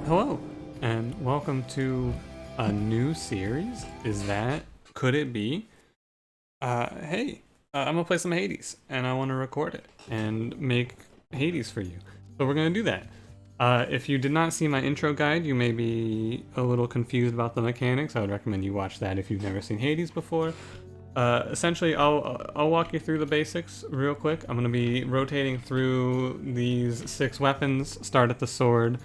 Hello, and welcome to a new series. Could it be? Hey, I'm gonna play some Hades, and I want to record it and make Hades for you. So we're gonna do that. If you did not see my intro guide, you may be a little confused about the mechanics. I would recommend you watch that if you've never seen Hades before. Essentially, I'll walk you through the basics real quick. I'm gonna be rotating through these 6 weapons. Start at the sword,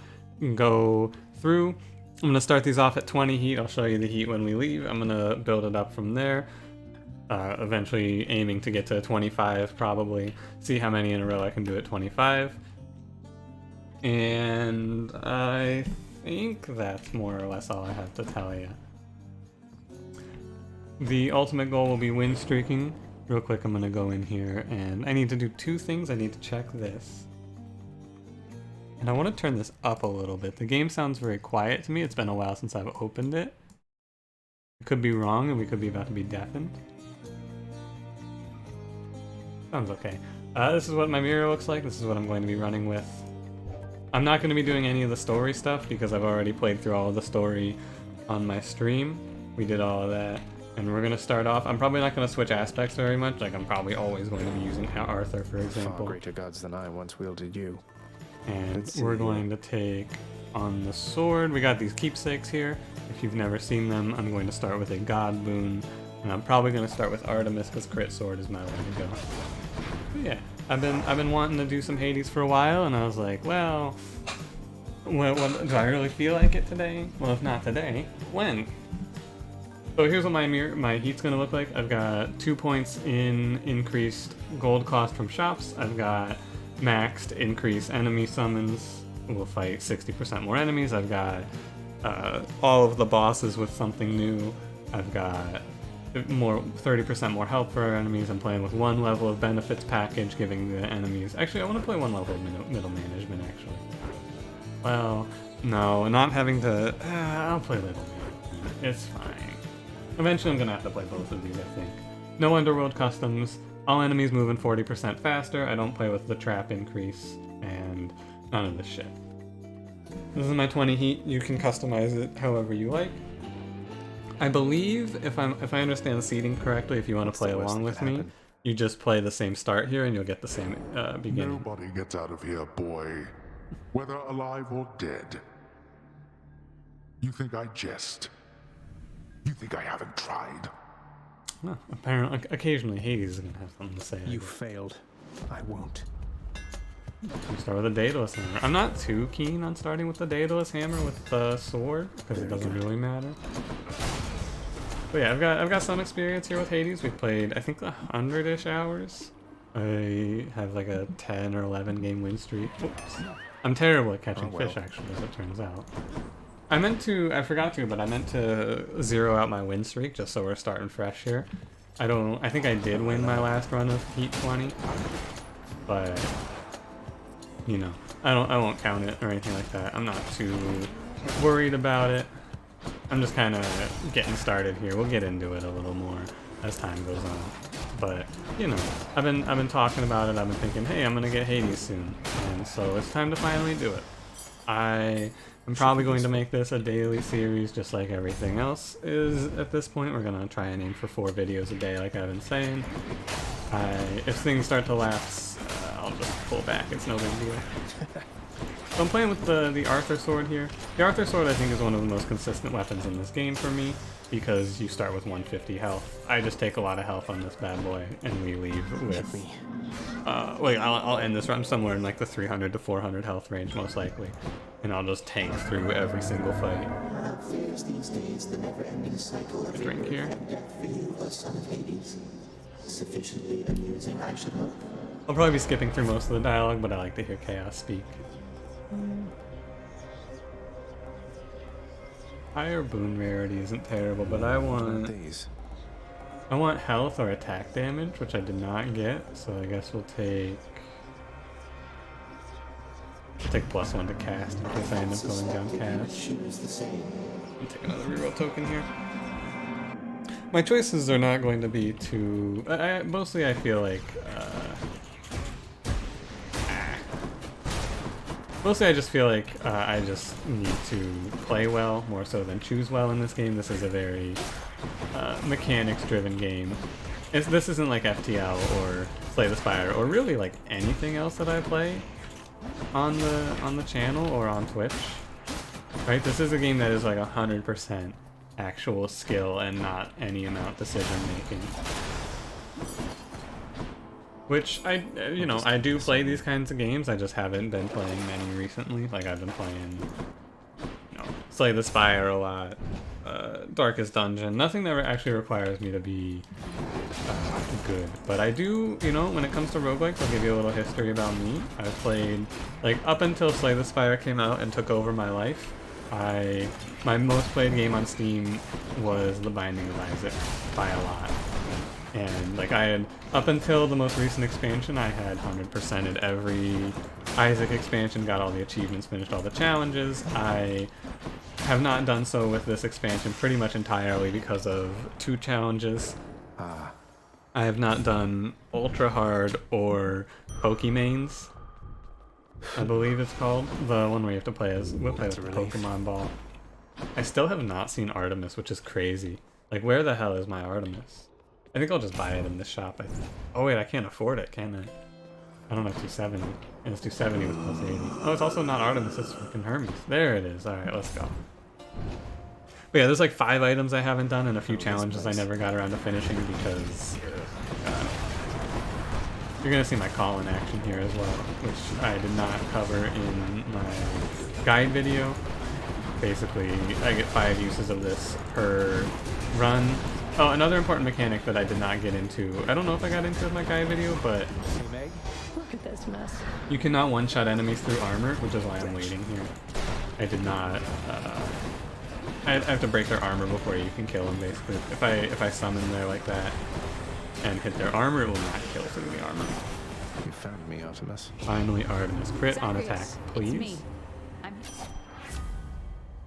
go through. I'm gonna start these off at 20 heat. I'll show you the heat when we leave. I'm gonna build it up from there. Eventually aiming to get to 25 probably. See how many in a row I can do at 25. And I think that's more or less all I have to tell you. The ultimate goal will be win streaking. Real quick, I'm gonna go in here and I need to do 2 things. I need to check this. And I want to turn this up a little bit. The game sounds very quiet to me. It's been a while since I've opened it. I could be wrong and we could be about to be deafened. Sounds okay. This is what my mirror looks like. This is what I'm going to be running with. I'm not going to be doing any of the story stuff because I've already played through all of the story on my stream. We did all of that. And we're going to start off. I'm probably not going to switch aspects very much. Like, I'm probably always going to be using Arthur, for example. Far greater gods than I once wielded you. And we're going to take on the sword. We got these keepsakes here. If you've never seen them, I'm going to start with a god boon. And I'm probably going to start with Artemis because crit sword is my way to go. But yeah, I've been wanting to do some Hades for a while, and I was like, well, what do I really feel like it today? Well, if not today, when? So here's what my heat's gonna look like. I've got 2 points in increased gold cost from shops. I've got maxed increase enemy summons. We'll fight 60% more enemies. I've got all of the bosses with something new. I've got 30% more health for our enemies. I'm playing with 1 level of benefits package, giving the enemies. Actually, I want to play 1 level of middle management. Actually, well, no, not having to. I'll play middle management. It's fine. Eventually, I'm gonna have to play both of these. I think. No underworld customs. All enemies moving 40% faster. I don't play with the trap increase, and none of this shit. This is my 20 heat. You can customize it however you like. I believe, if I understand the seating correctly, if you want to play along with me, you just play the same start here, and you'll get the same beginning. Nobody gets out of here, boy, whether alive or dead. You think I jest? You think I haven't tried? Well, apparently, occasionally Hades is gonna have something to say. You failed. I won't. We start with a Daedalus hammer. I'm not too keen on starting with the Daedalus hammer with the sword because it doesn't really matter. But yeah, I've got some experience here with Hades. We've played I think 100-ish hours. I have like a 10 or 11 game win streak. Oops. I'm terrible at catching fish actually, as it turns out. I forgot to, but I meant to zero out my win streak just so we're starting fresh here. I think I did win my last run of Heat 20, but you know, I won't count it or anything like that. I'm not too worried about it. I'm just kind of getting started here. We'll get into it a little more as time goes on. But you know, I've been talking about it. I've been thinking, hey, I'm gonna get Hades soon, and so it's time to finally do it. I'm probably going to make this a daily series just like everything else is at this point. We're going to try and aim for 4 videos a day like I've been saying. If things start to lapse, I'll just pull back. It's no big deal. So I'm playing with the Arthur sword here. The Arthur sword I think is one of the most consistent weapons in this game for me because you start with 150 health. I just take a lot of health on this bad boy and we leave with... wait, I'll end this run somewhere in like the 300 to 400 health range most likely. And I'll just tank through every single fight. A drink here. Sufficiently amusing, I should hope. I'll probably be skipping through most of the dialogue, but I like to hear Chaos speak. Higher boon rarity isn't terrible, but I want health or attack damage, which I did not get, so I guess we'll take +1 to cast in case I end up going down cast. I'll take another reroll token here. My choices are not going to be too... mostly I feel like Mostly I just feel like I just need to play well more so than choose well in this game. This is a very mechanics-driven game. This isn't like FTL or Slay the Spire or really like anything else that I play on the channel or on Twitch. Right? This is a game that is like 100% actual skill and not any amount decision making. Which I do play these kinds of games. I just haven't been playing many recently. Like I've been playing, Slay the Spire a lot, Darkest Dungeon. Nothing that actually requires me to be good. But I do, when it comes to roguelikes, I'll give you a little history about me. I've played, like, up until Slay the Spire came out and took over my life. My most played game on Steam was The Binding of Isaac by a lot. And like I had, up until the most recent expansion, I had 100%ed every Isaac expansion, got all the achievements, finished all the challenges. I have not done so with this expansion pretty much entirely because of 2 challenges. I have not done Ultra Hard or Pokemains, I believe it's called. The one where you have to play as Pokemon Ball. I still have not seen Artemis, which is crazy. Like, where the hell is my Artemis? I think I'll just buy it in this shop. Oh wait, I can't afford it, can I? I don't have 270. And it's 270 with plus 80. Oh, it's also not Artemis, it's freaking Hermes. There it is. Alright, let's go. But yeah, there's like 5 items I haven't done and a few challenges I never got around to finishing because you're gonna see my call in action here as well, which I did not cover in my guide video. Basically, I get 5 uses of this per run. Oh, another important mechanic that I did not get into, I don't know if I got into in my guide video, but Look at this mess. you cannot one-shot enemies through armor, which is why I'm waiting here. I did not, I have to break their armor before you can kill them, basically. If I summon there like that and hit their armor, it will not kill through the armor. You found me, Artemis. Finally, Artemis. Crit on attack, It's me. please. I'm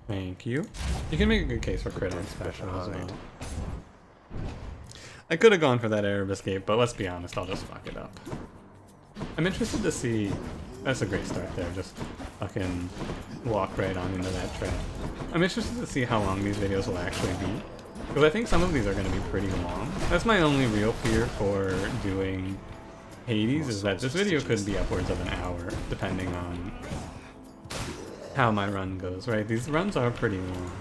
Thank you. You can make a good case for crit on special as well. I could have gone for that Arab escape, but let's be honest, I'll just fuck it up. I'm interested to see... That's a great start there, just fucking walk right on into that trap. I'm interested to see how long these videos will actually be, because I think some of these are going to be pretty long. That's my only real fear for doing Hades, is that this video could be upwards of an hour, depending on how my run goes, right? These runs are pretty long.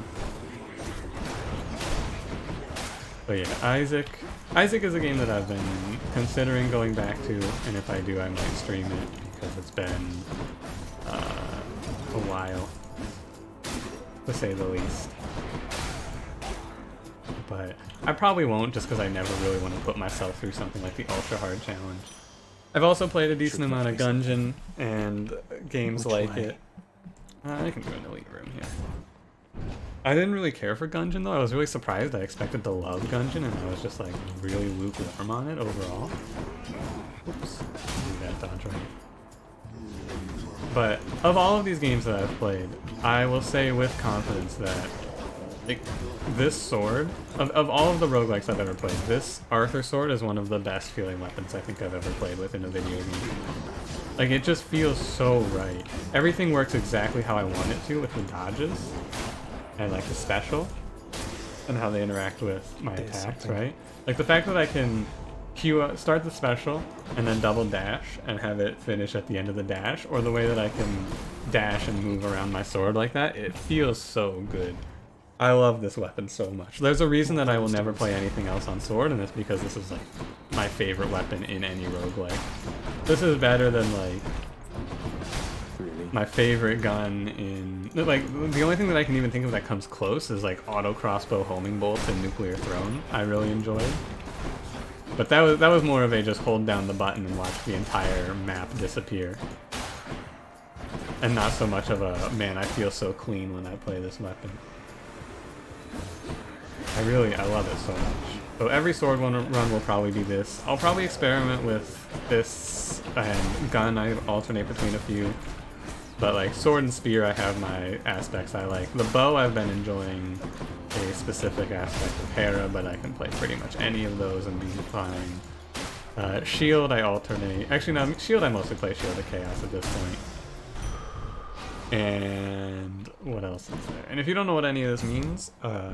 But yeah, Isaac is a game that I've been considering going back to, and if I do, I might stream it, because it's been a while, to say the least. But I probably won't, just because I never really want to put myself through something like the Ultra Hard Challenge. I've also played a decent amount of Gungeon and games like it. I can do an elite room here. I didn't really care for Gungeon though. I was really surprised. I expected to love Gungeon, and I was just like really lukewarm on it overall. Oops, do that dodge right. But of all of these games that I've played, I will say with confidence that this sword, of all of the roguelikes I've ever played, this Arthur sword is one of the best feeling weapons I think I've ever played with in a video game. Like, it just feels so right. Everything works exactly how I want it to with the dodges and like the special and how they interact with my attacks, right? Like the fact that I can start the special and then double dash and have it finish at the end of the dash, or the way that I can dash and move around my sword like that, it feels so good. I love this weapon so much. There's a reason that I will never play anything else on sword, and it's because this is like my favorite weapon in any roguelike. This is better than like my favorite gun in, like, the only thing that I can even think of that comes close is like auto crossbow homing bolts and Nuclear Throne. I really enjoyed. But that was more of a just hold down the button and watch the entire map disappear. And not so much of a, man, I feel so clean when I play this weapon. I love it so much. So every sword run will probably be this. I'll probably experiment with this and gun. I alternate between a few. But like sword and spear, I have my aspects I like. The bow, I've been enjoying a specific aspect of Hera, but I can play pretty much any of those and be fine. Shield, I alternate. Actually, no, Shield, I mostly play Shield of Chaos at this point. And what else is there? And if you don't know what any of this means, I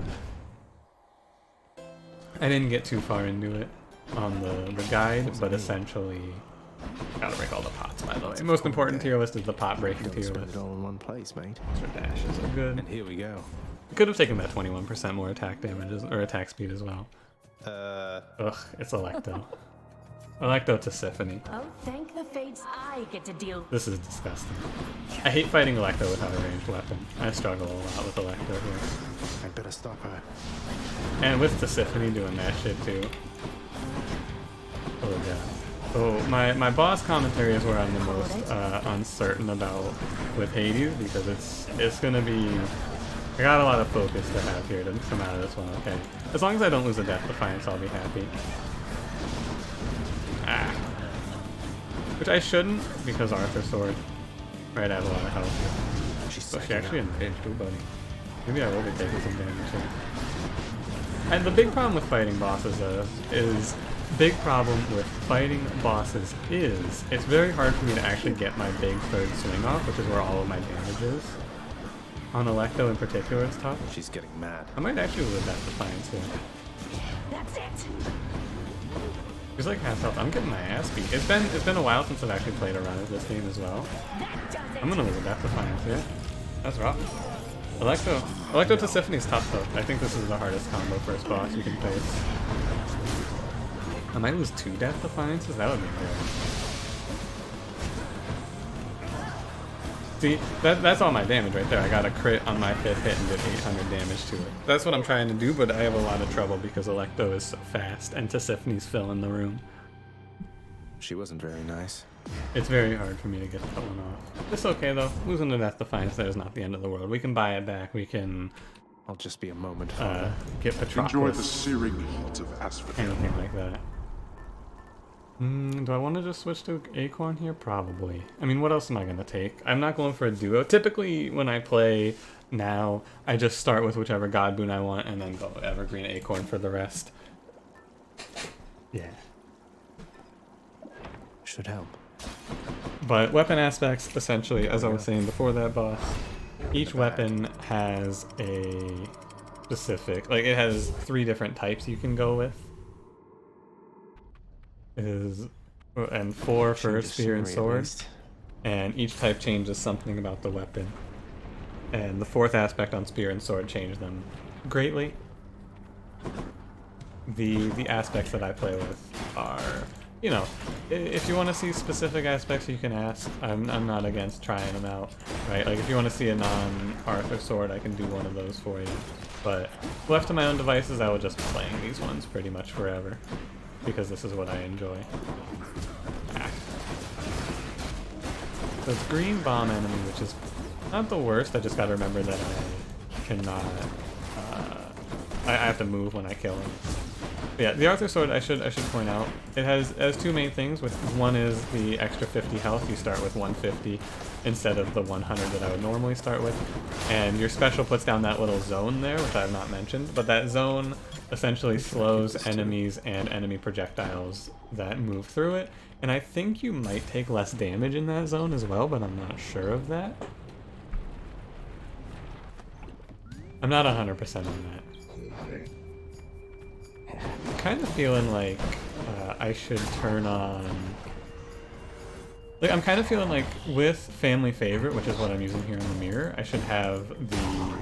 didn't get too far into it on the guide, but essentially, gotta break all the pots, by the way. Most important tier list is the pot breaking Don't tier spend list. it all in one place, mate. Extra dashes are good. And here we go. Could have taken that 21% more attack damage or attack speed as well. Ugh, it's Electo. Electo to Siphonie. Oh, thank the fates I get to deal. This is disgusting. I hate fighting Electo without a ranged weapon. I struggle a lot with Electo here. I better stop her. And with Siphonie doing that shit too. Oh god. So my boss commentary is where I'm the most uncertain about with Hades, because it's gonna be, I got a lot of focus to have here to come out of this one. Okay, as long as I don't lose a Death Defiance, I'll be happy. Ah, which I shouldn't, because Arthur Sword. Right, I have a lot of health. She's So she sucking actually up. enraged too, buddy. Maybe I will be taking some damage here. And the big problem with fighting bosses is it's very hard for me to actually get my big third swing off, which is where all of my damage is. On Electo in particular, it's tough. She's getting mad. I might actually lose that Defiance here. That's it. He's like half health. I'm getting my ass beat. It's been a while since I've actually played a run of this game as well. That does it. I'm gonna lose a Death Defiance here. That's rough. Electo to Siphonie's tough though. I think this is the hardest combo first boss you can face. I might lose 2 Death Defiances? That would be good. See, that's all my damage right there. I got a crit on my 5th hit and did 800 damage to it. That's what I'm trying to do, but I have a lot of trouble because Electo is so fast and Tisiphonie's filling the room. She wasn't very nice. It's very hard for me to get that one off. It's okay though. Losing the Death Defiance there is not the end of the world. We can buy it back. We can I'll just be a moment, Father. get Enjoy the Patroclus, searing heat of Asphodel. anything like that. Do I want to just switch to Acorn here? Probably. I mean, what else am I going to take? I'm not going for a duo. Typically, when I play now, I just start with whichever God Boon I want and then go Evergreen Acorn for the rest. Yeah. Should help. But weapon aspects, essentially, as I was saying before that boss, each weapon has a specific, like it has 3 different types you can go with. And 4 for Change of spear and scenery, at sword. least. And each type changes something about the weapon. And the 4th aspect on spear and sword changed them greatly. The aspects that I play with are, you know, if you want to see specific aspects, you can ask. I'm not against trying them out, right? Like if you want to see a non-Arthur sword, I can do one of those for you. But left to my own devices, I will just be playing these ones pretty much forever, because this is what I enjoy. Ah. So it's green bomb enemy, which is not the worst. I just gotta remember that I cannot. I have to move when I kill him. But yeah, the Arthur Sword, I should point out, it has 2 main things. One is the extra 50 health. You start with 150 instead of the 100 that I would normally start with. And your special puts down that little zone there, which I have not mentioned. But that zone essentially slows enemies and enemy projectiles that move through it. And I think you might take less damage in that zone as well, but I'm not sure of that. I'm not 100% on that. Kind of feeling like I should turn on... Like, I'm kind of feeling like with Family Favorite, which is what I'm using here in the mirror, I should have the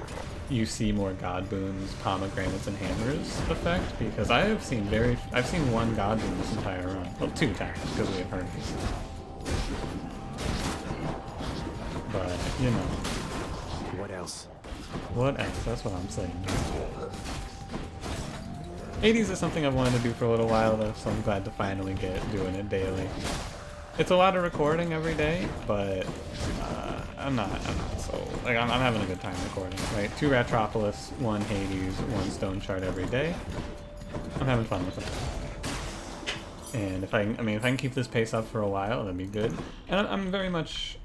you see more God Boons, Pomegranates, and Hammers effect, because I've seen 1 God Boon this entire run. Well, 2 technically, because we have Hermes. But, you know. What else? What else? That's what I'm saying. Hades is something I've wanted to do for a little while though, so I'm glad to finally get doing it daily. It's a lot of recording every day, but I'm not so, like, I'm having a good time recording, right? 2 Ratropolis, 1 Hades, 1 Stone Shard every day. I'm having fun with it. And if I can keep this pace up for a while, that'd be good. And I'm very much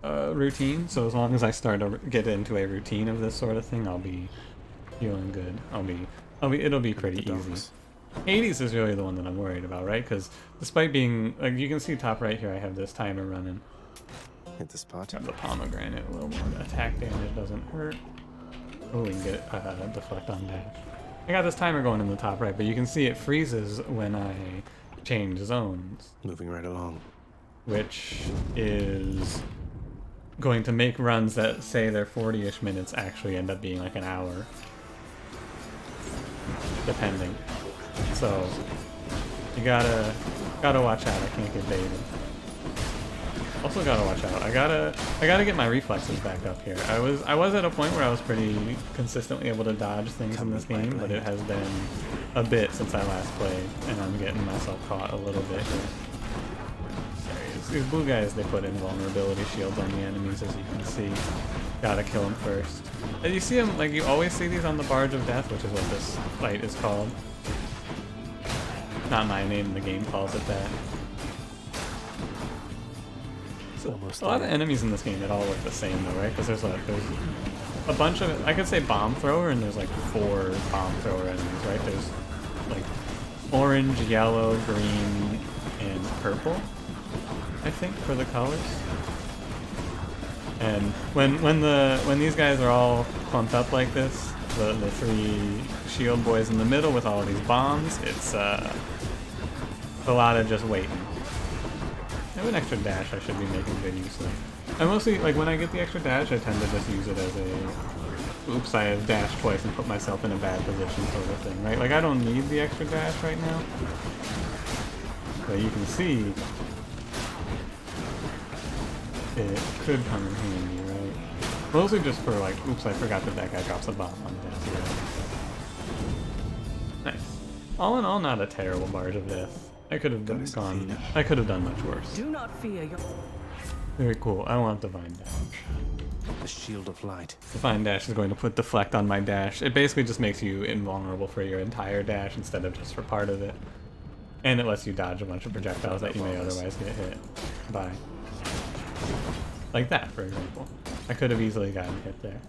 routine, so as long as I start to get into a routine of this sort of thing, I'll be feeling good. It'll be pretty easy. Hades is really the one that I'm worried about, right? Because despite being, like, you can see top right here, I have this timer running. Hit the spot. Grab the pomegranate, a little more attack damage doesn't hurt. Oh, we can get deflect on dash. I got this timer going in the top right, but you can see it freezes when I change zones, Moving right along. which is going to make runs that say they're 40-ish minutes actually end up being like an hour, depending. So you gotta watch out. I can't get baited. Also gotta watch out. I gotta get my reflexes back up here. I was at a point where I was pretty consistently able to dodge things in this game, but it has been a bit since I last played, and I'm getting myself caught a little bit here. These blue guys, they put invulnerability shields on the enemies, as you can see. Gotta kill them first. And you see them, like you always see these on the Barge of Death, which is what this fight is called. Not my name, the game calls it that. So, Almost a lot of there. enemies in this game, it all look the same though, right? Because there's a bunch of, I could say bomb thrower, and there's like 4 bomb thrower enemies, right? There's like orange, yellow, green, and purple, I think, for the colors. And when these guys are all clumped up like this, the 3 shield boys in the middle with all of these bombs, it's a lot of just waiting. I have an extra dash I should be making good use of. I mostly, like, when I get the extra dash, I tend to just use it as a, oops, I have dashed twice and put myself in a bad position sort of thing, right? Like, I don't need the extra dash right now. But you can see, it could come in handy, right? Mostly just for, like, oops, I forgot that guy drops a bomb on death here. Nice. All in all, not a terrible Barge of Death. I could have done much worse. Do not fear your... Very cool. I want Divine Dash. The shield of light. Divine Dash is going to put deflect on my dash. It basically just makes you invulnerable for your entire dash instead of just for part of it. And it lets you dodge a bunch of projectiles that you may otherwise get hit by. Like that, for example. I could have easily gotten hit there.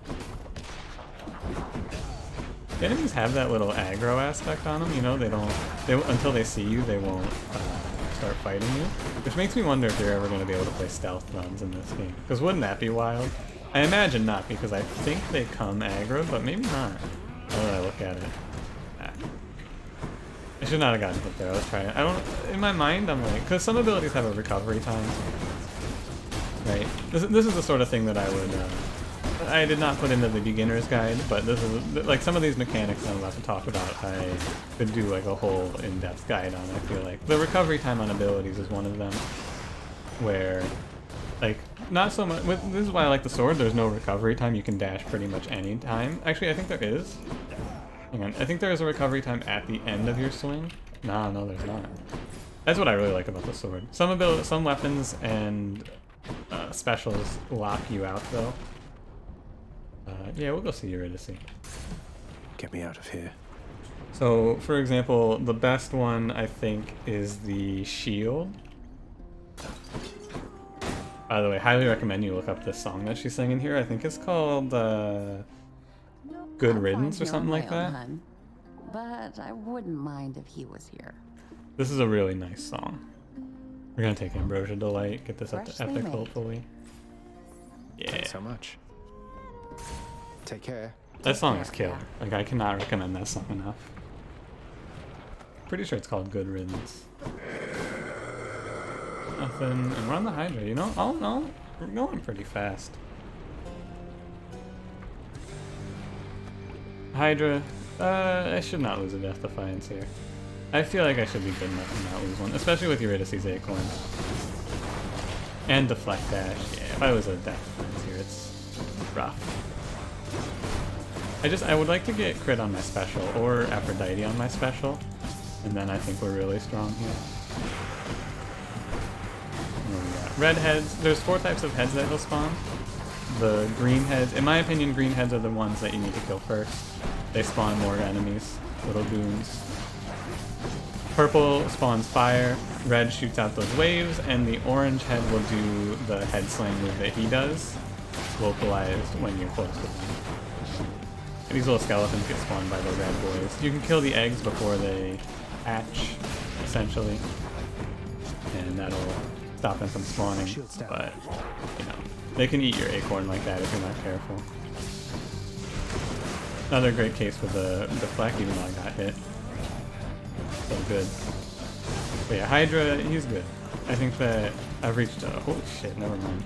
The enemies have that little aggro aspect on them, you know, until they see you, they won't start fighting you. Which makes me wonder if you're ever going to be able to play stealth runs in this game. Because wouldn't that be wild? I imagine not, because I think they come aggro, but maybe not. Now that I look at it. Ah. I should not have gotten hit there, let's try it. In my mind, I'm like, because some abilities have a recovery time. Right? This is the sort of thing that I did not put into the beginner's guide, but this is, like, some of these mechanics I'm about to talk about, I could do, like, a whole in-depth guide on, I feel like. The recovery time on abilities is one of them, where, like, not so much, this is why I like the sword, there's no recovery time, you can dash pretty much any time. Actually, I think there is. Hang on, I think there is a recovery time at the end of your swing. No, there's not. That's what I really like about the sword. Some weapons and specials lock you out, though. Yeah, we'll go see Eurydice. Get me out of here. So, for example, the best one, I think, is the shield. By the way, highly recommend you look up this song that she's singing here. I think it's called Good Riddance or something like that. Hun, but I wouldn't mind if he was here. This is a really nice song. We're gonna take Ambrosia Delight, get this up to Freshly epic, made. hopefully. Yeah, Thanks so much. Take care. that song is killer. Like, I cannot recommend that song enough. Pretty sure it's called Good Riddance. Nothing, and we're on the Hydra, you know? Oh no, we're going pretty fast. Hydra, I should not lose a Death Defiance here. I feel like I should be good enough to not lose one, especially with Eurydice's Acorn. And Deflect Dash, yeah, if I was a Death Defiance here, it's rough. I would like to get crit on my special, or Aphrodite on my special, and then I think we're really strong here. What do we got? Red heads, there's 4 types of heads that will spawn. The green heads, in my opinion, green heads are the ones that you need to kill first. They spawn more enemies, little goons. Purple spawns fire, red shoots out those waves, and the orange head will do the head slam move that he does, localized when you're close to them. And these little skeletons get spawned by the red boys. You can kill the eggs before they hatch, essentially, and that'll stop them from spawning, Shield down. but you know, they can eat your acorn like that if you're not careful. Another great case for the deflect, even though I got hit. So good. But yeah, Hydra, he's good. I think that I've reached a... Holy shit, never mind.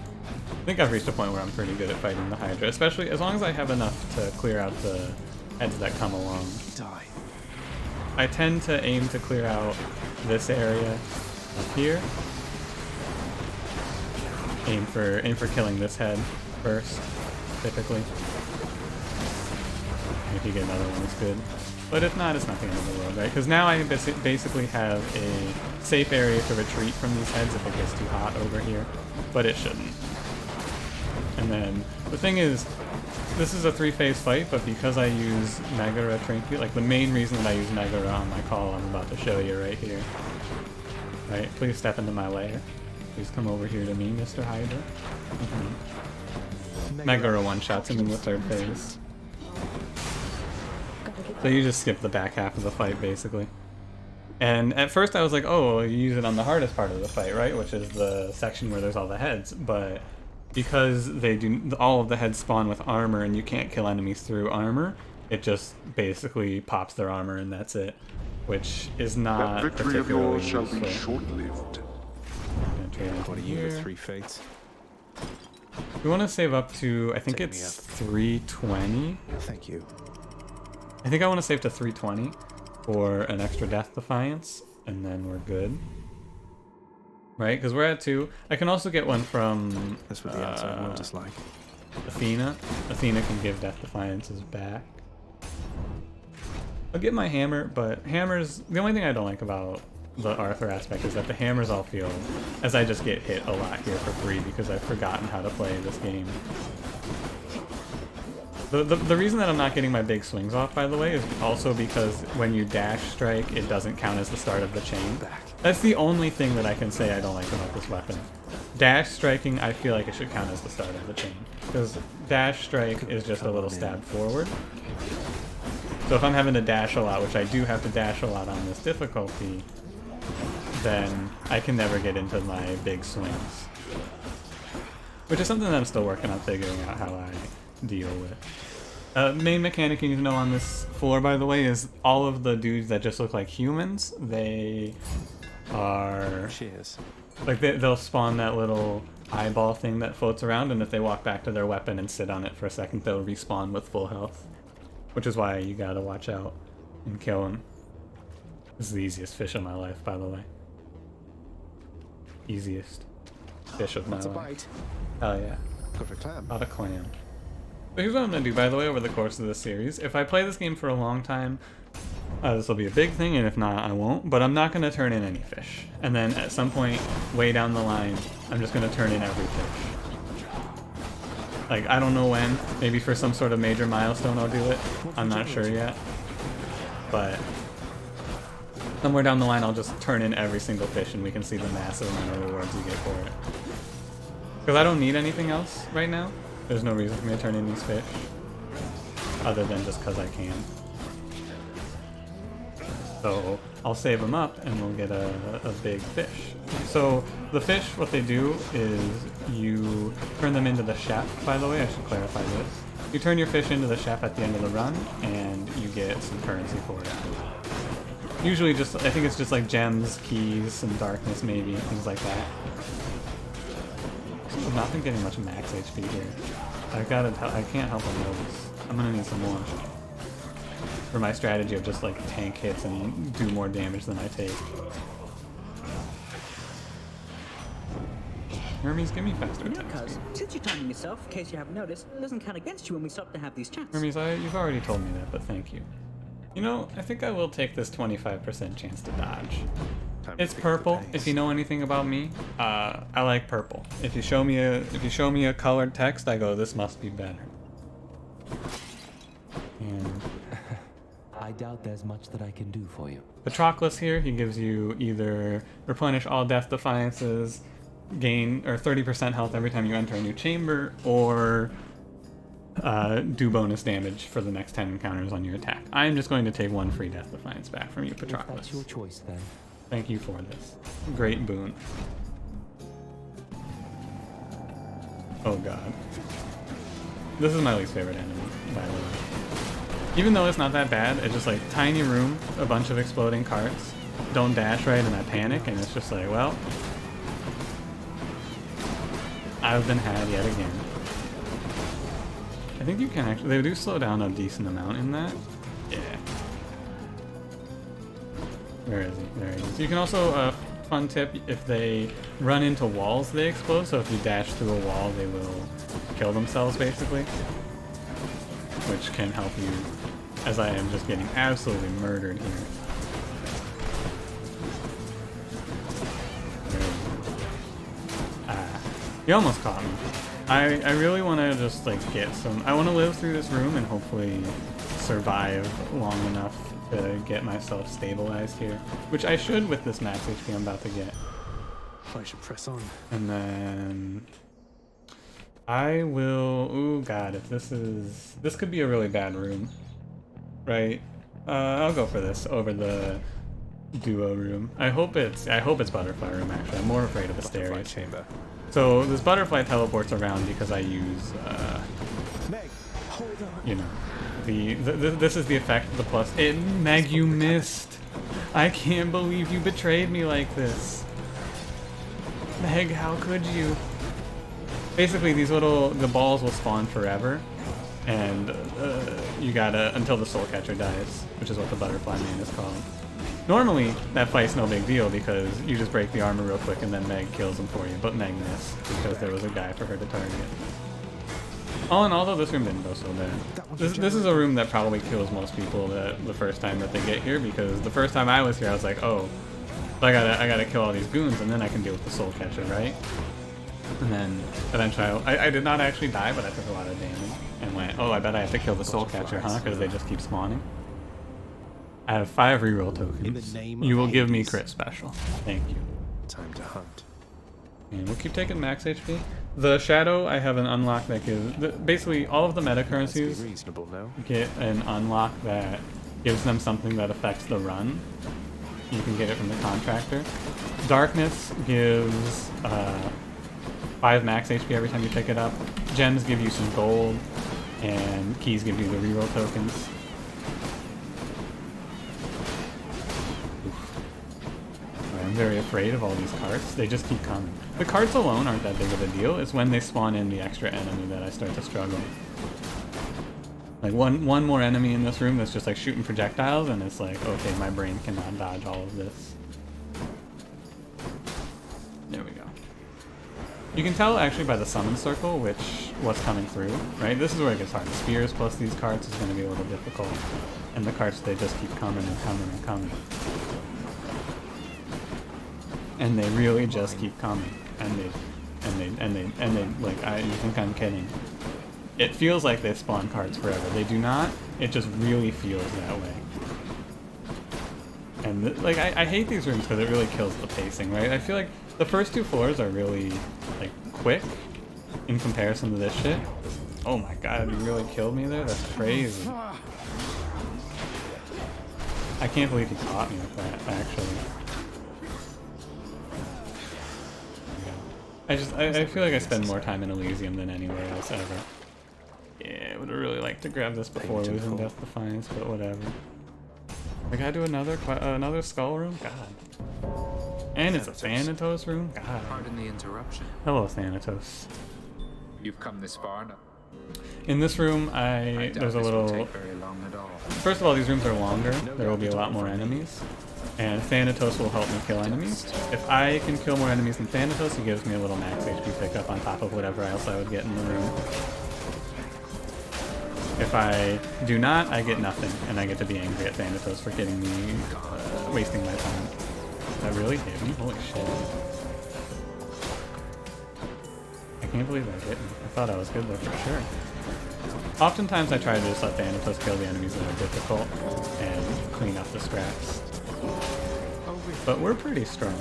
I think I've reached a point where I'm pretty good at fighting the Hydra, especially as long as I have enough to clear out the heads that come along. Die. I tend to aim to clear out this area up here. Aim for killing this head first, typically. If you get another one, it's good. But if not, it's not the end of the world, right? Because now I basically have a safe area to retreat from these heads if it gets too hot over here. But it shouldn't. And then, the thing is, this is a 3-phase fight, but because I use Megara Trinket, like the main reason that I use Megara on my call, I'm about to show you right here. Right? Please step into my lair. Please come over here to me, Mr. Hydra. Megara one-shots him in the 3rd phase. So you just skip the back half of the fight, basically. And at first I was like, oh, you use it on the hardest part of the fight, right? Which is the section where there's all the heads. But because they do, all of the heads spawn with armor and you can't kill enemies through armor, it just basically pops their armor and that's it. Which is not That victory of particularly yours shall useful. be short-lived. What are you with 3 fates? We want to save up to, I think Take me it's up. 320. Thank you. I think I want to save to 320 for an extra Death Defiance, and then we're good. Right? Because we're at 2. I can also get one from That's what the outside world is like. Athena. Athena can give Death Defiances back. I'll get my hammer, but hammers... The only thing I don't like about the Arthur aspect is that the hammers all feel... As I just get hit a lot here for free because I've forgotten how to play this game. The reason that I'm not getting my big swings off, by the way, is also because when you dash strike, it doesn't count as the start of the chain. That's the only thing that I can say I don't like about this weapon. Dash striking, I feel like it should count as the start of the chain. Because dash strike is just a little stab forward. So if I'm having to dash a lot, which I do have to dash a lot on this difficulty, then I can never get into my big swings. Which is something that I'm still working on figuring out how I deal with. Main mechanic you need to know on this floor, by the way, is all of the dudes that just look like humans, they are... Cheers. Like, they'll spawn that little eyeball thing that floats around, and if they walk back to their weapon and sit on it for a second, they'll respawn with full health. Which is why you gotta watch out and kill them. This is the easiest fish of my life, by the way. Easiest fish of my That's a life. bite. Hell yeah. Got a clam. Not a clam. So here's what I'm going to do, by the way, over the course of this series. If I play this game for a long time, this will be a big thing, and if not, I won't. But I'm not going to turn in any fish. And then at some point, way down the line, I'm just going to turn in every fish. Like, I don't know when. Maybe for some sort of major milestone I'll do it. I'm not sure yet. But somewhere down the line, I'll just turn in every single fish, and we can see the massive amount of rewards you get for it. Because I don't need anything else right now. There's no reason for me to turn in these fish, other than just because I can. So I'll save them up and we'll get a big fish. So the fish, what they do is you turn them into the chef, by the way, I should clarify this. You turn your fish into the chef at the end of the run and you get some currency for it. Usually just, I think it's just like gems, keys, some darkness maybe, things like that. I've not been getting much max HP here. I can't help but notice. I'm gonna need some more. For my strategy of just like tank hits and do more damage than I take. Hermes, give me faster attacks. Because since you're timing yourself, in case you haven't noticed, it doesn't count against you when we stop to have these chats. Hermes, you've already told me that, but thank you. You know, I think I will take this 25% chance to dodge. It's purple. If you know anything about me, I like purple. If you show me a colored text, I go, this must be better. And I doubt there's much that I can do for you. Patroclus here, he gives you either replenish all Death Defiances, gain or 30% health every time you enter a new chamber, or do bonus damage for the next 10 encounters on your attack. I am just going to take one free Death Defiance back from you, If that's Patroclus. your choice, then. Thank you for this. Great boon. Oh god. This is my least favorite enemy, by the way. Even though it's not that bad, it's just like tiny room, a bunch of exploding carts. Don't dash right and I panic, and it's just like, well, I've been had yet again. I think you can actually, they do slow down a decent amount in that. Yeah. Where is he? There he is. You can also, fun tip, if they run into walls, they explode, so if you dash through a wall, they will kill themselves, basically. Which can help you, as I am just getting absolutely murdered here. You almost caught me. I really want to just like get some, I want to live through this room and hopefully survive long enough to get myself stabilized here. Which I should with this max HP I'm about to get. I should press on. And then I will, ooh god, if this could be a really bad room. Right? I'll go for this over the duo room. I hope it's butterfly room actually. I'm more afraid of Asteria's chamber. So this butterfly teleports around because I use, Meg, hold on. you know, this is the effect of the plus. Meg, you missed. I can't believe you betrayed me like this. Meg, how could you? Basically, the balls will spawn forever, and you gotta until the soul catcher dies, which is what the butterfly man is called. Normally, that fight's no big deal because you just break the armor real quick and then Meg kills him for you, but Meg missed because there was a guy for her to target. All in all, though, this room didn't go so bad. This is a room that probably kills most people the first time that they get here, because the first time I was here, I was like, oh, I gotta kill all these goons and then I can deal with the soul catcher, right? And then eventually, I did not actually die, but I took a lot of damage and went, oh, I bet I have to kill the soul catcher, huh? Because they just keep spawning. I have 5 reroll tokens. You will give me crit special. Thank you. Time to hunt. And we'll keep taking max HP. The shadow, I have an unlock that gives basically all of the meta currencies Reasonable, no? get an unlock that gives them something that affects the run. You can get it from the contractor. Darkness gives 5 max HP every time you pick it up. Gems give you some gold, and keys give you the reroll tokens. I'm very afraid of all these carts. They just keep coming. The carts alone aren't that big of a deal. It's when they spawn in the extra enemy that I start to struggle. Like one more enemy in this room that's just like shooting projectiles, and it's like, okay, my brain cannot dodge all of this. There we go. You can tell actually by the summon circle what's coming through, right? This is where it gets hard. The spears plus these carts is going to be a little difficult. And the carts, they just keep coming and coming and coming. And they really just keep coming. And they like, you think I'm kidding. It feels like they spawn carts forever. They do not. It just really feels that way. And like, I hate these rooms because it really kills the pacing, right? I feel like the first 2 floors are really like quick in comparison to this shit. Oh my god, you really killed me there? That's crazy. I can't believe he caught me with that, actually. I feel like I spend more time in Elysium than anywhere else ever. Yeah, I would have really liked to grab this before losing Death Defiance, but whatever. I gotta do another skull room? God. And it's a Thanatos room? God. Pardon the interruption. Hello, Thanatos. You've come this far now. In this room, there's a little... Take very long at all. First of all, these rooms are longer. There will be a lot more enemies. And Thanatos will help me kill enemies. If I can kill more enemies than Thanatos, he gives me a little max HP pickup on top of whatever else I would get in the room. If I do not, I get nothing, and I get to be angry at Thanatos for getting me, wasting my time. That really hit me? Holy shit. I can't believe that hit me. I thought I was good there for sure. Oftentimes I try to just let Thanatos kill the enemies that are difficult and clean up the scraps. But we're pretty strong,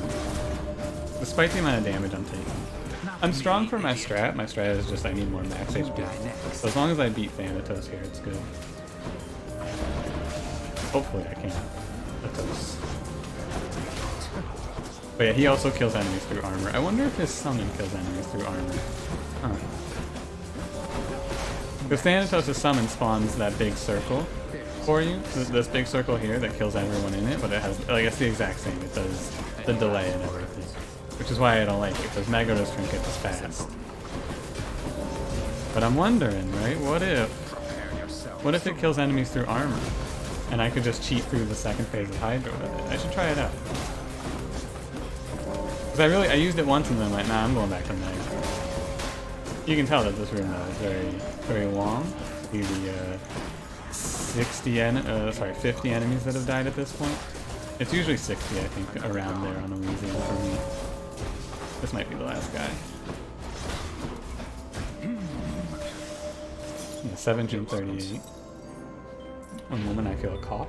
despite the amount of damage I'm taking. I'm strong for my strat. My strat is just I need more max HP. So as long as I beat Thanatos here, it's good. Hopefully I can. But yeah, he also kills enemies through armor. I wonder if his summon kills enemies through armor. Huh. Because Thanatos' summon spawns that big circle for you. This big circle here that kills everyone in it, but it has, like, it's the exact same. It does the delay and everything. Which is why I don't like it, because Megaros Trinket is fast. But I'm wondering, right, what if it kills enemies through armor? And I could just cheat through the second phase of Hydra with it. I should try it out. Because I used it once and then went, nah, I'm going back to Meg. You can tell that this room though is very, very long. See the 50 enemies that have died at this point. It's usually 60, I think, around there on Elysium for me. This might be the last guy. Yeah, 1738. One moment I feel a cough.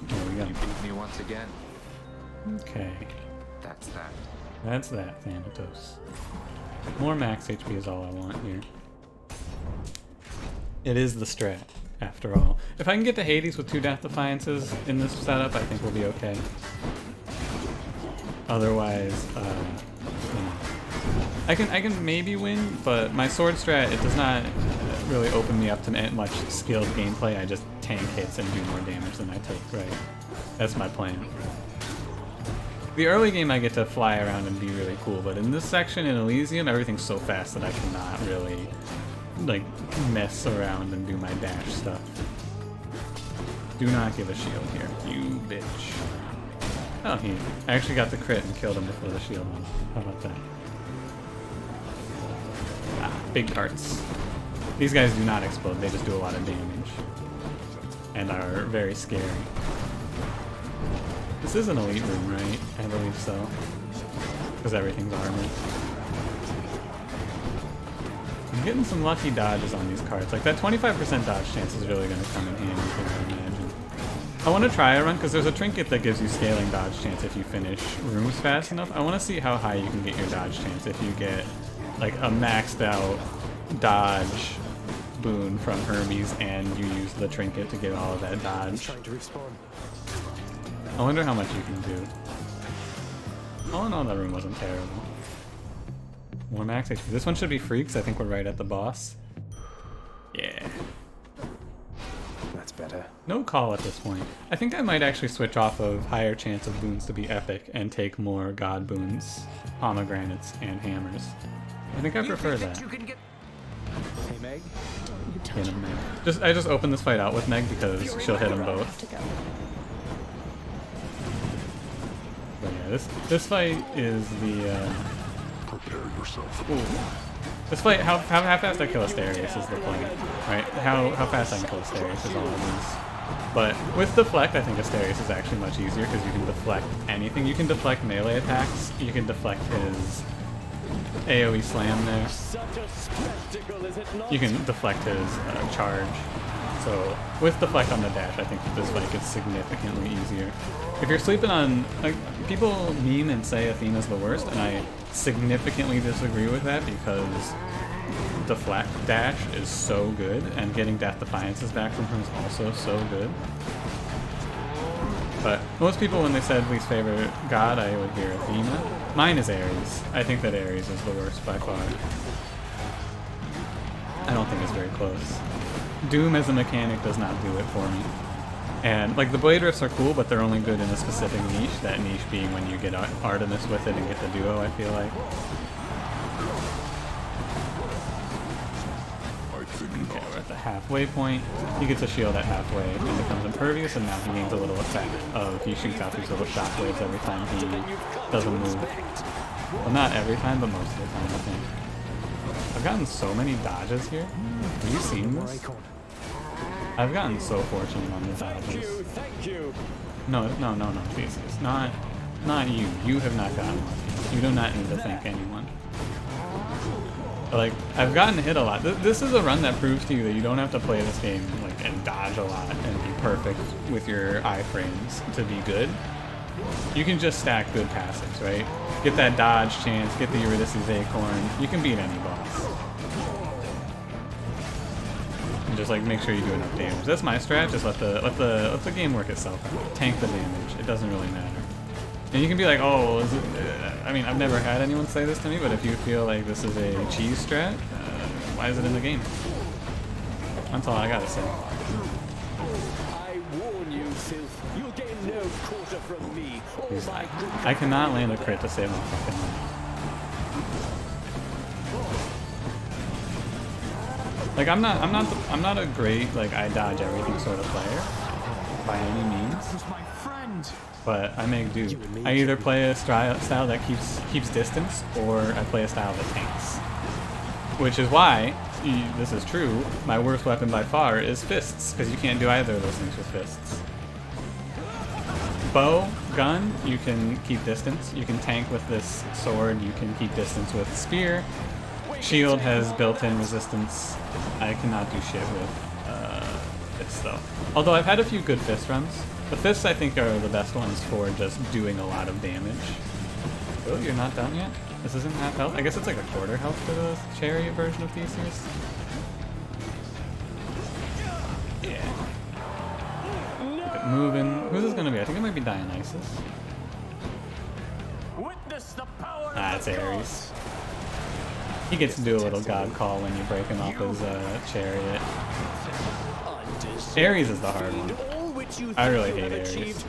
There we go. You beat me once again. Okay. That's that. That's that, Thanatos. More max HP is all I want here. It is the strat, after all. If I can get to Hades with 2 Death Defiances in this setup, I think we'll be okay. Otherwise, you know, I can maybe win, but my sword strat, it does not really open me up to much skilled gameplay. I just tank hits and do more damage than I take, right? That's my plan. The early game I get to fly around and be really cool, but in this section in Elysium, everything's so fast that I cannot really, like, mess around and do my dash stuff. Do not give a shield here, you bitch. Oh, I actually got the crit and killed him before the shield went. How about that? Ah, big darts. These guys do not explode, they just do a lot of damage. And are very scary. This is an elite room, right? I believe so. Because everything's armored. I'm getting some lucky dodges on these cards. Like, that 25% dodge chance is really going to come in handy here, I imagine. I want to try a run, because there's a trinket that gives you scaling dodge chance if you finish rooms fast enough. I want to see how high you can get your dodge chance if you get, like, a maxed out dodge boon from Hermes and you use the trinket to get all of that dodge. Trying to respawn. I wonder how much you can do. All in all, that room wasn't terrible. More max HP. This one should be free because I think we're right at the boss. Yeah. That's better. No call at this point. I think I might actually switch off of higher chance of boons to be epic and take more god boons, pomegranates, and hammers. I think I prefer that. Hey, Meg. Hit him, Meg. I just opened this fight out with Meg because she'll hit them both. But yeah, this fight is the Prepare yourself. ooh. This fight, how fast I kill Asterius is the point, right? How fast I can kill Asterius is all it is. But with Deflect, I think Asterius is actually much easier because you can deflect anything. You can deflect melee attacks. You can deflect his AoE slam there. You can deflect his charge. So with Deflect on the dash, I think that this fight gets significantly easier. If you're sleeping on, like, people meme and say Athena's the worst, and I significantly disagree with that because Deflect dash is so good, and getting Death Defiances back from her is also so good. But most people, when they said least favorite god, I would hear Athena. Mine is Ares. I think that Ares is the worst by far. I don't think it's very close. Doom as a mechanic does not do it for me. And, like, the blade rifts are cool, but they're only good in a specific niche, that niche being when you get Artemis with it and get the duo, I feel like. Okay, we're at the halfway point. He gets a shield at halfway and becomes impervious, and now he gains a little effect of he shoots out these little shockwaves every time he doesn't move. Well, not every time, but most of the time, I think. I've gotten so many dodges here. Have you seen this? I've gotten so fortunate on the dodges. No, Theseus. Not you. You have not gotten lucky. You do not need to thank anyone. But, like, I've gotten hit a lot. This is a run that proves to you that you don't have to play this game, like, and dodge a lot and be perfect with your iframes to be good. You can just stack good passives, right? Get that dodge chance, get the Eurydice Acorn. You can beat any boss. And just, like, make sure you do enough damage. That's my strat. Just let the game work itself out. Tank the damage. It doesn't really matter. And you can be like, oh, is it, I mean, I've never had anyone say this to me, but if you feel like this is a cheese strat, why is it in the game? That's all I gotta say. I warn you, Sylph. You'll gain no quarter from me. Oh my goodness. I cannot land a crit to save my fucking life. Like I'm not a great like I dodge everything sort of player by any means. But I make do. I either play a style that keeps distance, or I play a style that tanks. Which is why, this is true, my worst weapon by far is fists, because you can't do either of those things with fists. Bow, gun, you can keep distance. You can tank with this sword, you can keep distance with spear. Shield has built-in resistance. I cannot do shit with fists though. Although I've had a few good fist runs. The fists I think are the best ones for just doing a lot of damage. Oh, you're not done yet? This isn't half health? I guess it's like a quarter health for the chariot version of Theseus. Yeah. Keep it moving. Who's this gonna be? I think it might be Dionysus. Ah, it's Ares. He gets to do a little god call when you break him off his chariot. Ares is the hard one. I really hate Ares.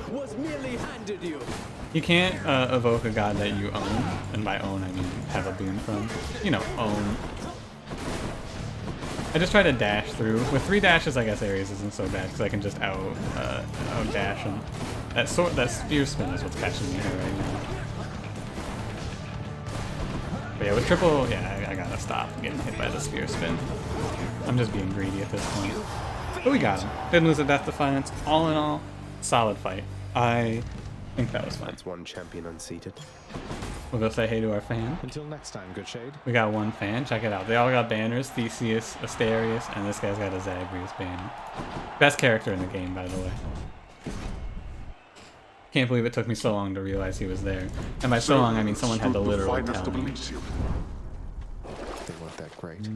You can't evoke a god that you own, and by own I mean have a boon from. You know, own. I just try to dash through. With 3 dashes, I guess Ares isn't so bad because I can just out dash him. That spear spin is what's catching me here right now. But yeah, with triple, yeah, I gotta stop getting hit by the spear spin. I'm just being greedy at this point. But we got him. Didn't lose a Death Defiance. All in all, solid fight. I think that was fun. That's one champion unseated. We'll go say hey to our fan. Until next time, good shade. We got one fan. Check it out. They all got banners. Theseus, Asterius, and this guy's got a Zagreus banner. Best character in the game, by the way. Can't believe it took me so long to realize he was there. And by so long, I mean someone had to literally tell me. They weren't that great.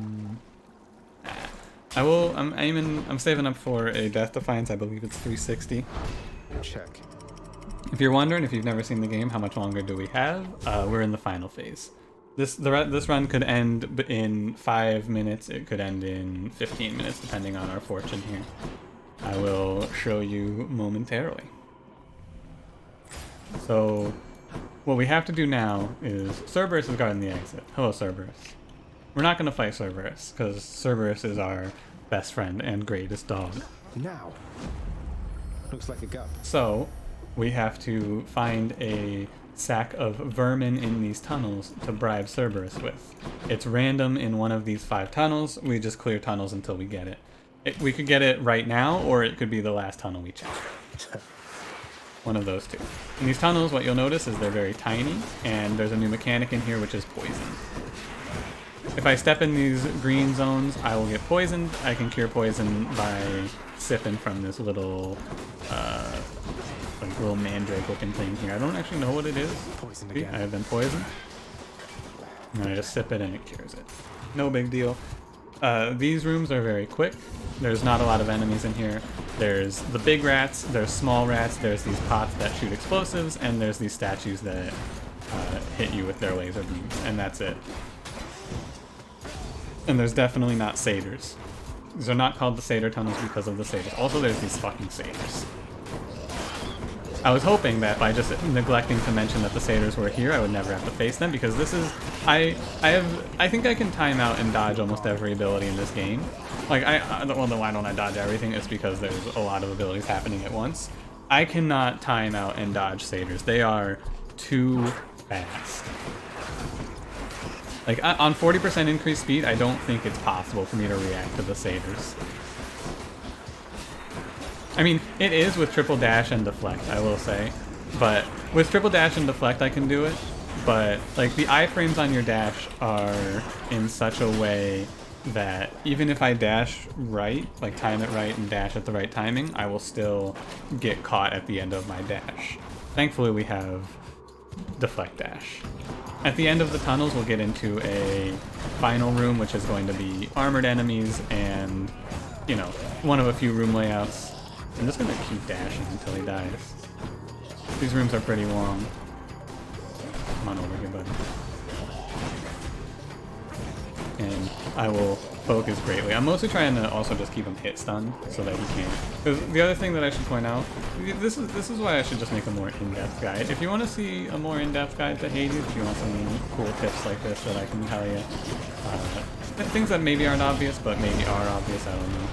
I'm saving up for a Death Defiance. I believe it's 360. Check. If you're wondering, if you've never seen the game, how much longer do we have? We're in the final phase. This run could end in 5 minutes. It could end in 15 minutes, depending on our fortune here. I will show you momentarily. So, what we have to do now is Cerberus is guarding the exit. Hello, Cerberus. We're not going to fight Cerberus, because Cerberus is our best friend and greatest dog. Now. Looks like a gun. So, we have to find a sack of vermin in these tunnels to bribe Cerberus with. It's random in one of these 5 tunnels. We just clear tunnels until we get it. We could get it right now, or it could be the last tunnel we check. One of those two. In these tunnels, what you'll notice is they're very tiny, and there's a new mechanic in here, which is poison. If I step in these green zones, I will get poisoned. I can cure poison by sipping from this little, like little mandrake-looking thing here. I don't actually know what it is. Poisoned See, again. I have been poisoned. And I just sip it and it cures it. No big deal. These rooms are very quick. There's not a lot of enemies in here. There's the big rats, there's small rats, there's these pots that shoot explosives, and there's these statues that hit you with their laser beams, and that's it. And there's definitely not satyrs. These are not called the satyr tunnels because of the satyrs. Also, there's these fucking satyrs. I was hoping that by just neglecting to mention that the satyrs were here, I would never have to face them, because this is... I think I can time out and dodge almost every ability in this game. Like, well, then why don't I dodge everything? It's because there's a lot of abilities happening at once. I cannot time out and dodge satyrs. They are too fast. Like, on 40% increased speed, I don't think it's possible for me to react to the satyrs. I mean, it is with triple dash and deflect, I will say. But with triple dash and deflect, I can do it. But, like, the iframes on your dash are in such a way that even if I dash right, like time it right and dash at the right timing, I will still get caught at the end of my dash. Thankfully, we have deflect dash. At the end of the tunnels, we'll get into a final room, which is going to be armored enemies and, you know, one of a few room layouts. I'm just going to keep dashing until he dies. These rooms are pretty long. Come on over here, buddy. And I will focus greatly. I'm mostly trying to also just keep him hit stunned so that he can't. Because the other thing that I should point out, this is why I should just make a more in-depth guide. If you want to see a more in-depth guide to Hades, if you want some cool tips like this that I can tell you, things that maybe aren't obvious but maybe are obvious, I don't know.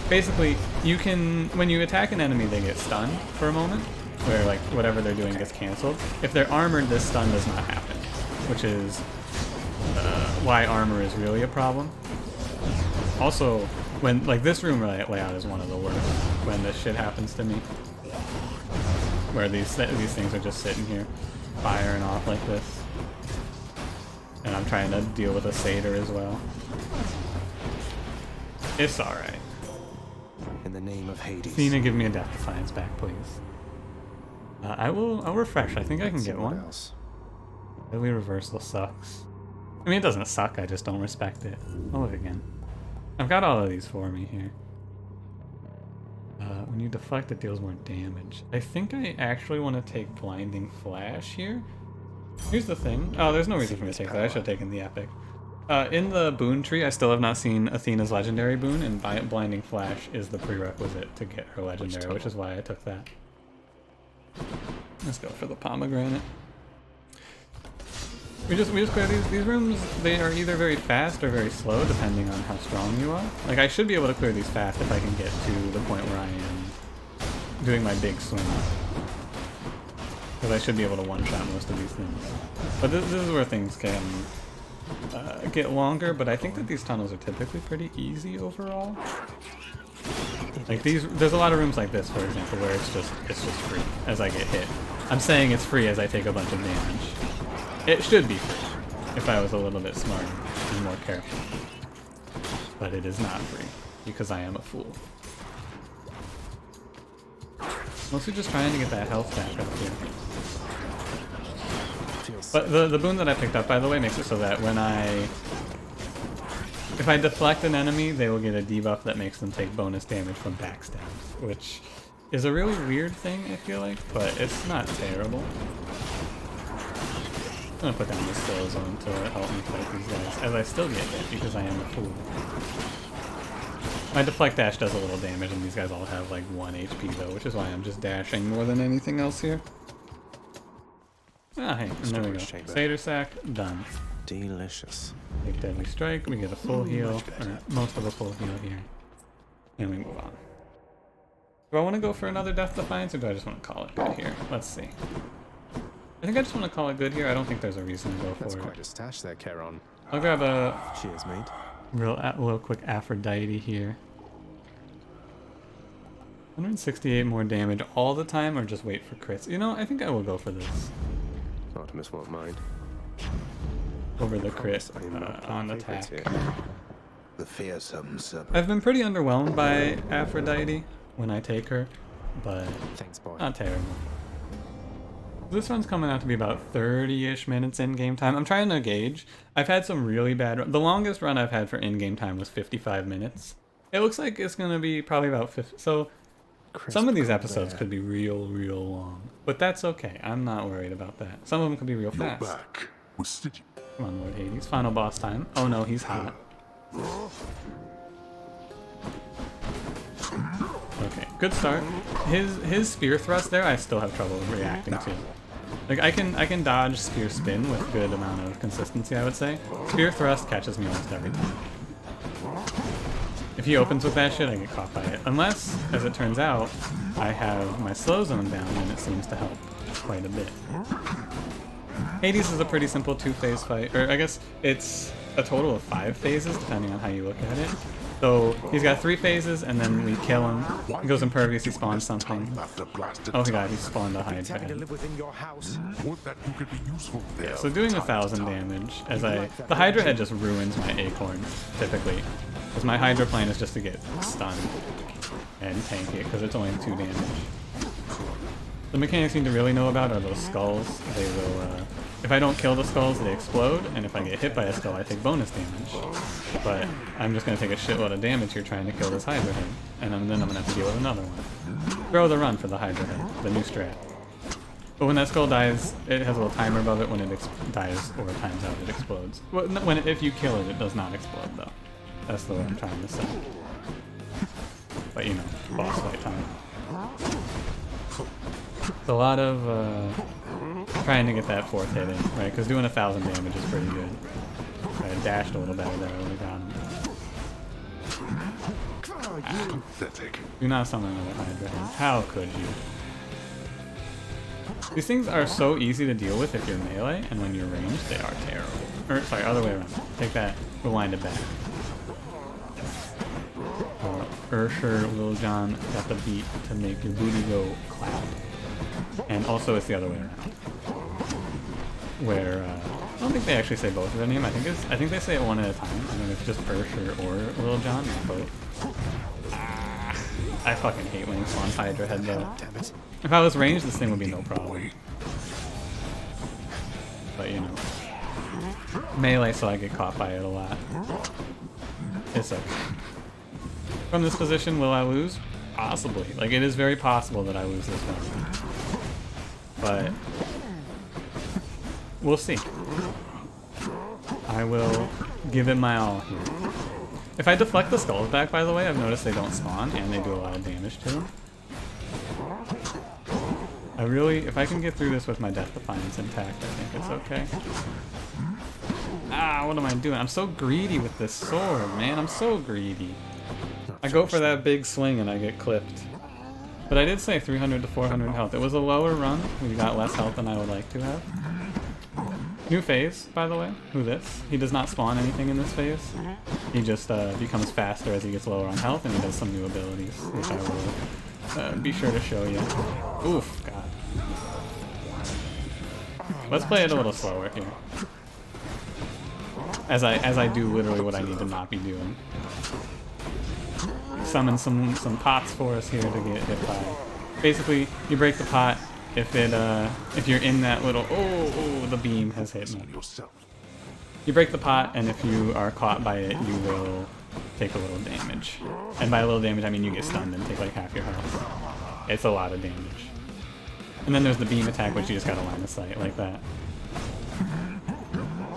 Basically, you can, when you attack an enemy, they get stunned for a moment, where like whatever they're doing gets canceled. If they're armored, this stun does not happen, which is why armor is really a problem. Also, when like this room layout is one of the worst when this shit happens to me, where these things are just sitting here firing off like this, and I'm trying to deal with a satyr as well. It's all right. In the name of Hades. Athena, give me a Death Defiance back, please. I'll refresh. I think I can get one. Deadly Reversal sucks. I mean, it doesn't suck, I just don't respect it. I'll look again. I've got all of these for me here. When you deflect, it deals more damage. I think I actually want to take Blinding Flash here. Here's the thing. Oh, there's no reason for me to take that. I should have taken the Epic. In the boon tree, I still have not seen Athena's legendary boon, and Blinding Flash is the prerequisite to get her legendary, which is why I took that. Let's go for the pomegranate. We just clear these rooms. They are either very fast or very slow, depending on how strong you are. Like, I should be able to clear these fast if I can get to the point where I am doing my big swing. Because I should be able to one-shot most of these things. But this is where things can get longer, but I think that these tunnels are typically pretty easy overall. Like there's a lot of rooms like this, for example, where it's just free as I get hit. I'm saying it's free as I take a bunch of damage. It should be free if I was a little bit smarter and more careful. But it is not free because I am a fool. Mostly just trying to get that health back up here. But the boon that I picked up, by the way, makes it so that when if I deflect an enemy, they will get a debuff that makes them take bonus damage from backstabs, which is a really weird thing, I feel like, but it's not terrible. I'm gonna put down this slow zone to help me fight these guys, as I still get hit because I am a fool. My deflect dash does a little damage, and these guys all have like 1 HP though, which is why I'm just dashing more than anything else here. Ah, hey, and there we go. Satyr Sack, done. Delicious. Take Deadly Strike, we get a full heal, or most of a full heal here. And we move on. Do I want to go for another Death Defiance, or do I just want to call it good here? Let's see. I think I just want to call it good here. I don't think there's a reason to go for it. That's quite a stash there, Charon. I'll grab a Cheers, mate. real quick Aphrodite here. 168 more damage all the time, or just wait for crits? You know, I think I will go for this. Artemis won't mind. Over the crit on attack. The fearsome serpent. I've been pretty underwhelmed by Aphrodite when I take her, but Thanks, boy. not terrible. This one's coming out to be about 30-ish minutes in-game time. I'm trying to gauge. I've had some really bad the longest run I've had for in-game time was 55 minutes. It looks like it's going to be probably about 50. So some of these episodes could be real long. But that's okay. I'm not worried about that. Some of them could be real fast. Back with Stitch. Come on, Lord Hades. Final boss time. Oh no, he's hot. Okay, good start. His spear thrust there, I still have trouble reacting to. Like I can dodge spear spin with good amount of consistency, I would say. Spear thrust catches me almost every time. If he opens with that shit, I get caught by it. Unless, as it turns out, I have my slow zone down, and it seems to help quite a bit. Hades is a pretty simple 2-phase fight, or I guess it's a total of 5 phases, depending on how you look at it. So he's got 3 phases, and then we kill him. He goes impervious, he spawns something. Oh my god, he spawned a Hydra head. Yeah, so doing 1,000 damage, as the Hydra head just ruins my acorn, typically. Because my Hydra plan is just to get stunned and tank it, because it's only 2 damage. The mechanics you need to really know about are those skulls. They will, if I don't kill the skulls, they explode, and if I get hit by a skull, I take bonus damage. But I'm just going to take a shitload of damage here trying to kill this Hydra head, and then I'm going to have to deal with another one. Throw the run for the Hydra head, the new strat. But when that skull dies, it has a little timer above it. When it dies or times out, it explodes. If you kill it, it does not explode though. That's the way I'm trying to say. But you know, boss fight time. It's a lot of trying to get that 4th hit in, right? Because doing 1,000 damage is pretty good. I dashed a little better there when we got him. Pathetic. Do not summon another Hydra. How could you? These things are so easy to deal with if you're melee, and when you're ranged, they are terrible. Or, sorry, other way around. Take that, rewind it back. Ursher, Lil Jon got the beat to make your booty go clap. And also it's the other way around. Where, I don't think they actually say both of their name. I think they say it one at a time. I don't know if it's just Ursher or Lil Jon, not both. I fucking hate when he spawns Hydra head though. If I was ranged, this thing would be no problem. But you know, melee, so I get caught by it a lot. It's okay. From this position, will I lose? Possibly. Like, it is very possible that I lose this one. But we'll see. I will give it my all here. If I deflect the skulls back, by the way, I've noticed they don't spawn and they do a lot of damage to them. If I can get through this with my Death Defiance intact, I think it's okay. Ah, what am I doing? I'm so greedy with this sword, man. I'm so greedy. I go for that big swing and I get clipped. But I did say 300 to 400 health. It was a lower run. We got less health than I would like to have. New phase, by the way. Who this? He does not spawn anything in this phase. He just becomes faster as he gets lower on health, and he does some new abilities, which I will be sure to show you. Oof, God. Let's play it a little slower here. As I do literally what I need to not be doing. Summon some pots for us here to get hit by. Basically, you break the pot if you're in that little the beam has hit me. You break the pot, and if you are caught by it, you will take a little damage. And by a little damage, I mean you get stunned and take like half your health. It's a lot of damage. And then there's the beam attack, which you just got a line of sight like that.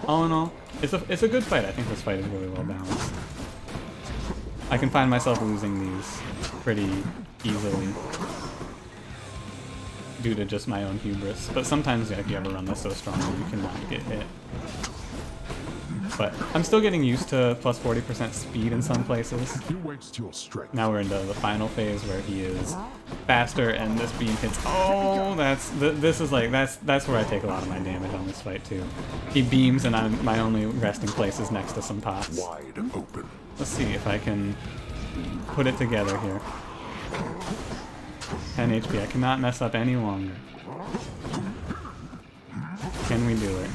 All in all, it's a good fight. I think this fight is really well balanced. I can find myself losing these pretty easily due to just my own hubris. But sometimes, if you ever run this so strong, you cannot get hit. But I'm still getting used to plus 40% speed in some places. You waste your strength. Now we're into the final phase where he is faster and this beam hits. Oh, this is like that's where I take a lot of my damage on this fight too. He beams and my only resting place is next to some pots. Wide open. Let's see if I can put it together here. 10 HP. I cannot mess up any longer. Can we do it?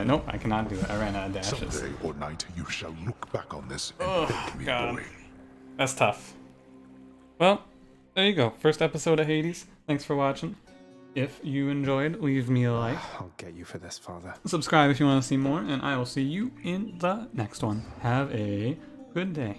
Nope, I cannot do it. I ran out of dashes. Someday or night you shall look back on this and thank me, God. boy. That's tough. Well, there you go. First episode of Hades. Thanks for watching. If you enjoyed, leave me a like. I'll get you for this, Father. Subscribe if you want to see more, and I will see you in the next one. Have a good day.